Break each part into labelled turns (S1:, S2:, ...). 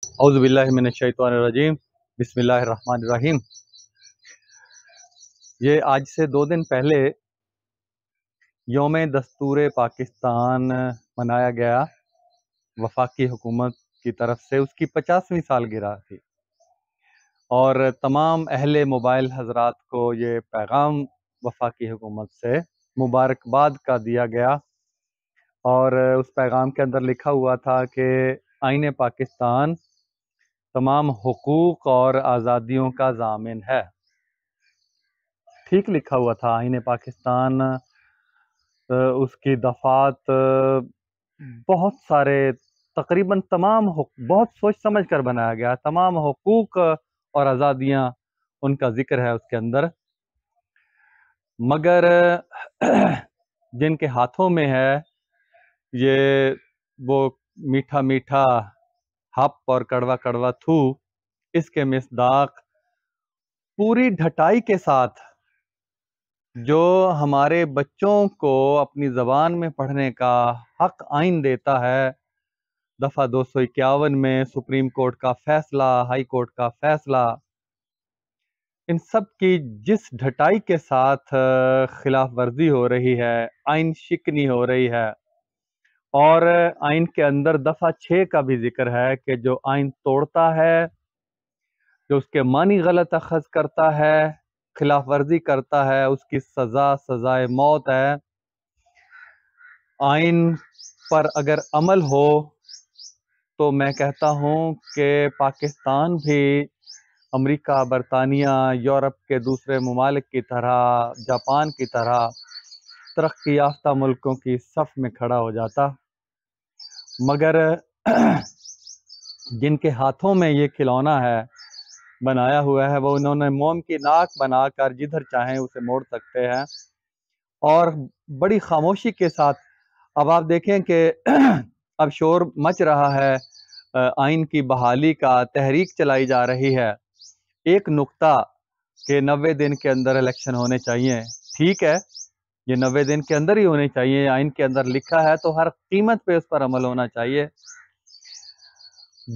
S1: اعوذ باللہ من الشیطان الرجیم، بسم اللہ الرحمن الرحیم۔ یہ آج سے 2 دن پہلے یوم دستور پاکستان منایا گیا وفاقی حکومت کی طرف سے، اس کی 50ویں سالگرہ تھی، اور تمام اہل موبائل حضرات کو یہ پیغام وفاقی حکومت سے مبارکباد کا دیا گیا، اور اس پیغام کے اندر لکھا ہوا تھا کہ آئین پاکستان تمام حقوق اور آزادیوں کا ضامن ہے۔ ٹھیک لکھا ہوا تھا، آئین پاکستان اس کی دفعات بہت سارے، تقریباً تمام بہت سوچ سمجھ کر بنایا گیا، تمام حقوق اور آزادیاں ان کا ذکر ہے اس کے اندر، مگر جن کے ہاتھوں میں ہے یہ وہ میٹھا میٹھا ہپ اور کڑوا کڑوا تھو، اس کے مصداق پوری ڈھٹائی کے ساتھ جو ہمارے بچوں کو اپنی زبان میں پڑھنے کا حق آئین دیتا ہے، دفعہ 251 میں سپریم کورٹ کا فیصلہ، ہائی کورٹ کا فیصلہ، ان سب کی جس ڈھٹائی کے ساتھ خلاف ورزی ہو رہی ہے، آئین شکنی ہو رہی ہے، اور آئین کے اندر دفعہ 6 کا بھی ذکر ہے کہ جو آئین توڑتا ہے، جو اس کے معنی غلط اخذ کرتا ہے، خلاف ورزی کرتا ہے، اس کی سزا سزائے موت ہے۔ آئین پر اگر عمل ہو تو میں کہتا ہوں کہ پاکستان بھی امریکہ، برطانیہ، یورپ کے دوسرے ممالک کی طرح، جاپان کی طرح ترقی یافتہ ملکوں کی صف میں کھڑا ہو جاتا، مگر جن کے ہاتھوں میں یہ کھلونا ہے، بنایا ہوا ہے، وہ انہوں نے موم کی ناک بنا کر جدھر چاہیں اسے موڑ سکتے ہیں، اور بڑی خاموشی کے ساتھ اب آپ دیکھیں کہ اب شور مچ رہا ہے، آئین کی بحالی کا تحریک چلائی جا رہی ہے، ایک نقطہ کہ 90 دن کے اندر الیکشن ہونے چاہیے، ٹھیک ہے، یہ 90 دن کے اندر ہی ہونے چاہیے، آئین کے اندر لکھا ہے تو ہر قیمت پہ اس پر عمل ہونا چاہیے۔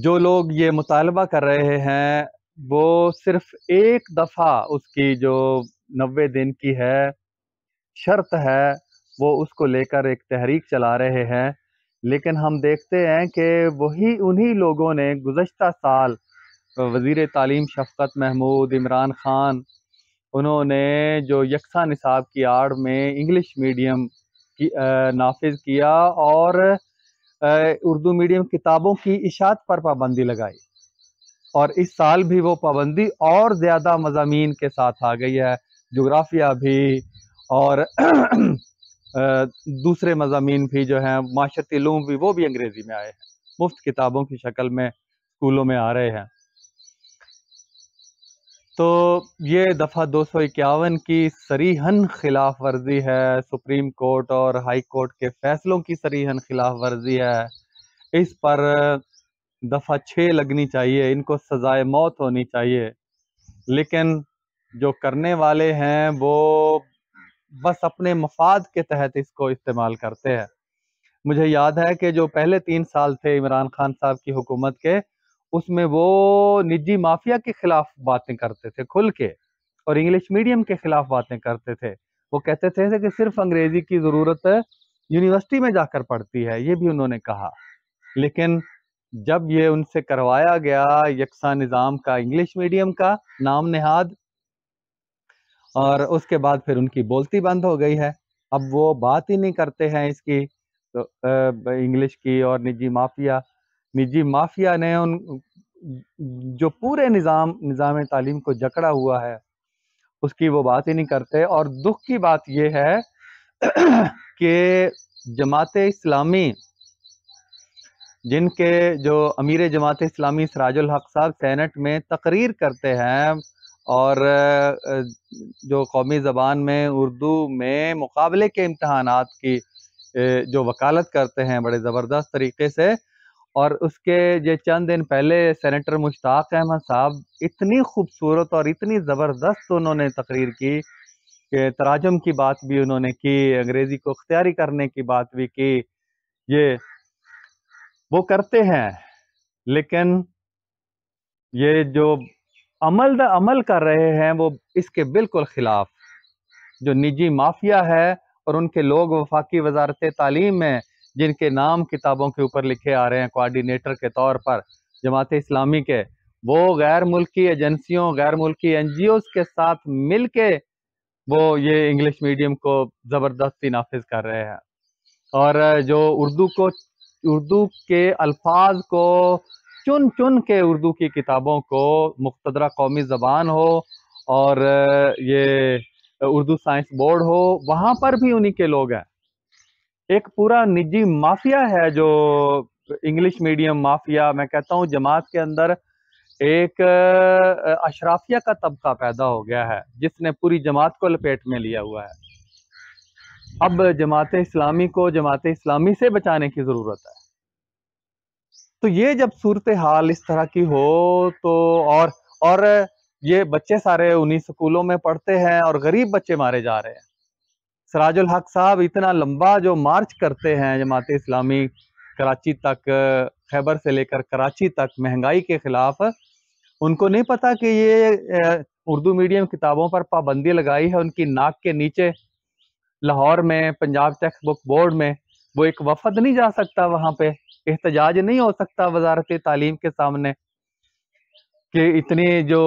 S1: جو لوگ یہ مطالبہ کر رہے ہیں وہ صرف ایک دفعہ اس کی جو 90 دن کی ہے شرط ہے، وہ اس کو لے کر ایک تحریک چلا رہے ہیں، لیکن ہم دیکھتے ہیں کہ انہی لوگوں نے گزشتہ سال وزیر تعلیم شفقت محمود، عمران خان، انہوں نے جو یکساں نصاب کی آڑ میں انگلش میڈیم نافذ کیا اور اردو میڈیم کتابوں کی اشاعت پر پابندی لگائی، اور اس سال بھی وہ پابندی اور زیادہ مضامین کے ساتھ آ گئی ہے، جغرافیہ بھی اور دوسرے مضامین بھی جو ہیں، معاشرتی علوم بھی، وہ بھی انگریزی میں آئے ہیں، مفت کتابوں کی شکل میں اسکولوں میں آ رہے ہیں۔ تو یہ دفعہ 251 کی صریحاً خلاف ورزی ہے، سپریم کورٹ اور ہائی کورٹ کے فیصلوں کی صریحاً خلاف ورزی ہے، اس پر دفعہ 6 لگنی چاہیے، ان کو سزائے موت ہونی چاہیے، لیکن جو کرنے والے ہیں وہ بس اپنے مفاد کے تحت اس کو استعمال کرتے ہیں۔ مجھے یاد ہے کہ جو پہلے 3 سال تھے عمران خان صاحب کی حکومت کے، اس میں وہ نجی مافیا کے خلاف باتیں کرتے تھے کھل کے، اور انگلش میڈیم کے خلاف باتیں کرتے تھے، وہ کہتے تھے کہ صرف انگریزی کی ضرورت یونیورسٹی میں جا کر پڑتی ہے، یہ بھی انہوں نے کہا، لیکن جب یہ ان سے کروایا گیا یکساں نظام کا انگلش میڈیم کا نام نہاد، اور اس کے بعد پھر ان کی بولتی بند ہو گئی ہے، اب وہ بات ہی نہیں کرتے ہیں اس کی انگلش کی، اور نجی مافیا نے جو پورے نظام تعلیم کو جکڑا ہوا ہے اس کی وہ بات ہی نہیں کرتے۔ اور دکھ کی بات یہ ہے کہ جماعت اسلامی، جن کے جو امیر جماعت اسلامی سراج الحق صاحب سینٹ میں تقریر کرتے ہیں اور جو قومی زبان میں اردو میں مقابلے کے امتحانات کی جو وکالت کرتے ہیں بڑے زبردست طریقے سے، اور اس کے یہ چند دن پہلے سینیٹر مشتاق احمد صاحب اتنی خوبصورت اور اتنی زبردست انہوں نے تقریر کی کہ تراجم کی بات بھی انہوں نے کی، انگریزی کو اختیاری کرنے کی بات بھی کی، یہ وہ کرتے ہیں، لیکن یہ جو عمل کر رہے ہیں وہ اس کے بالکل خلاف، جو نجی مافیا ہے اور ان کے لوگ وفاقی وزارت تعلیم میں جن کے نام کتابوں کے اوپر لکھے آ رہے ہیں کوآرڈینیٹر کے طور پر جماعت اسلامی کے، وہ غیر ملکی ایجنسیوں، غیر ملکی این جی اوز کے ساتھ مل کے وہ یہ انگلش میڈیم کو زبردستی نافذ کر رہے ہیں، اور جو اردو کے الفاظ کو چن چن کے اردو کی کتابوں کو مقتدرہ قومی زبان ہو اور یہ اردو سائنس بورڈ ہو، وہاں پر بھی انہی کے لوگ ہیں۔ ایک پورا نجی مافیا ہے جو انگلش میڈیم مافیا، میں کہتا ہوں جماعت کے اندر ایک اشرافیہ کا طبقہ پیدا ہو گیا ہے جس نے پوری جماعت کو لپیٹ میں لیا ہوا ہے۔ اب جماعت اسلامی کو جماعت اسلامی سے بچانے کی ضرورت ہے۔ تو یہ جب صورتحال اس طرح کی ہو تو اور یہ بچے سارے انہی سکولوں میں پڑھتے ہیں اور غریب بچے مارے جا رہے ہیں۔ سراج الحق صاحب اتنا لمبا جو مارچ کرتے ہیں جماعت اسلامی کراچی تک، خیبر سے لے کر کراچی تک مہنگائی کے خلاف، ان کو نہیں پتا کہ یہ اردو میڈیم کتابوں پر پابندی لگائی ہے ان کی ناک کے نیچے لاہور میں پنجاب ٹیکسٹ بک بورڈ میں، وہ ایک وفد نہیں جا سکتا وہاں پہ، احتجاج نہیں ہو سکتا وزارت تعلیم کے سامنے کہ اتنی جو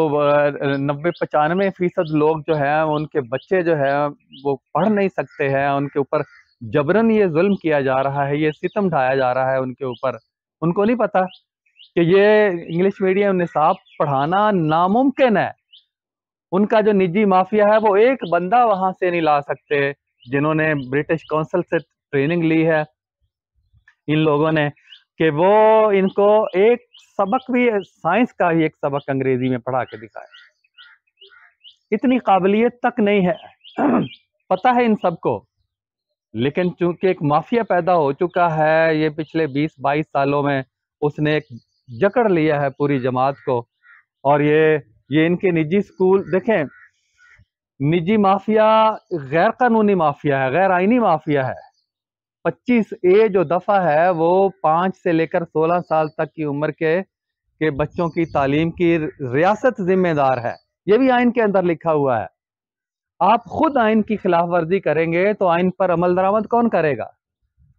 S1: 90-95% لوگ جو ہیں ان کے بچے جو ہیں وہ پڑھ نہیں سکتے ہیں، ان کے اوپر جبرن یہ ظلم کیا جا رہا ہے، یہ ستم ڈھایا جا رہا ہے ان کے اوپر۔ ان کو نہیں پتا کہ یہ انگلش میڈیم نصاب پڑھانا ناممکن ہے۔ ان کا جو نجی مافیا ہے وہ ایک بندہ وہاں سے نہیں لا سکتے جنہوں نے برٹش کونسل سے ٹریننگ لی ہے ان لوگوں نے، کہ وہ ان کو ایک سبق بھی سائنس کا ہی ایک سبق انگریزی میں پڑھا کے دکھائے۔ اتنی قابلیت تک نہیں ہے، پتہ ہے ان سب کو، لیکن چونکہ ایک مافیا پیدا ہو چکا ہے یہ پچھلے 20-22 سالوں میں، اس نے ایک جکڑ لیا ہے پوری جماعت کو، اور یہ ان کے نجی سکول دیکھیں، نجی مافیا غیر قانونی مافیا ہے، غیر آئینی مافیا ہے۔ 25A جو دفعہ ہے وہ 5 سے لے کر 16 سال تک کی عمر کے بچوں کی تعلیم کی ریاست ذمہ دار ہے، یہ بھی آئین کے اندر لکھا ہوا ہے۔ آپ خود آئین کی خلاف ورزی کریں گے تو آئین پر عمل درآمد کون کرے گا؟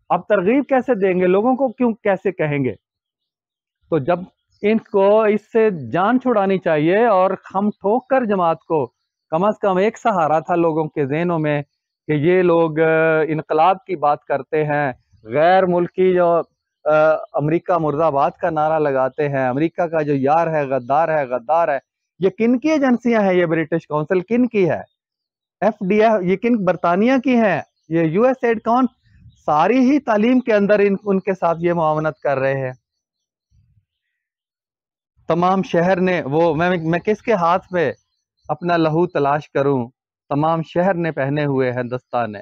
S1: آپ ترغیب کیسے دیں گے لوگوں کو، کیوں کیسے کہیں گے؟ تو جب ان کو اس سے جان چھڑانی چاہیے، اور ہم ٹھوک کر جماعت کو کم از کم ایک سہارا تھا لوگوں کے ذہنوں میں کہ یہ لوگ انقلاب کی بات کرتے ہیں، غیر ملکی جو امریکہ مرد آباد کا نعرہ لگاتے ہیں، امریکہ کا جو یار ہے غدار ہے غدار ہے، یہ کن کی ایجنسیاں ہیں؟ یہ برٹش کونسل کن کی ہے؟ ایف ڈی ایف یہ کن برطانیہ کی ہیں؟ یہ یو ایس ایڈ کون؟ ساری ہی تعلیم کے اندر ان کے ساتھ یہ معاونت کر رہے ہیں۔ تمام شہر نے میں کس کے ہاتھ پہ اپنا لہو تلاش کروں؟ تمام شہر نے پہنے ہوئے ہیں دستانے۔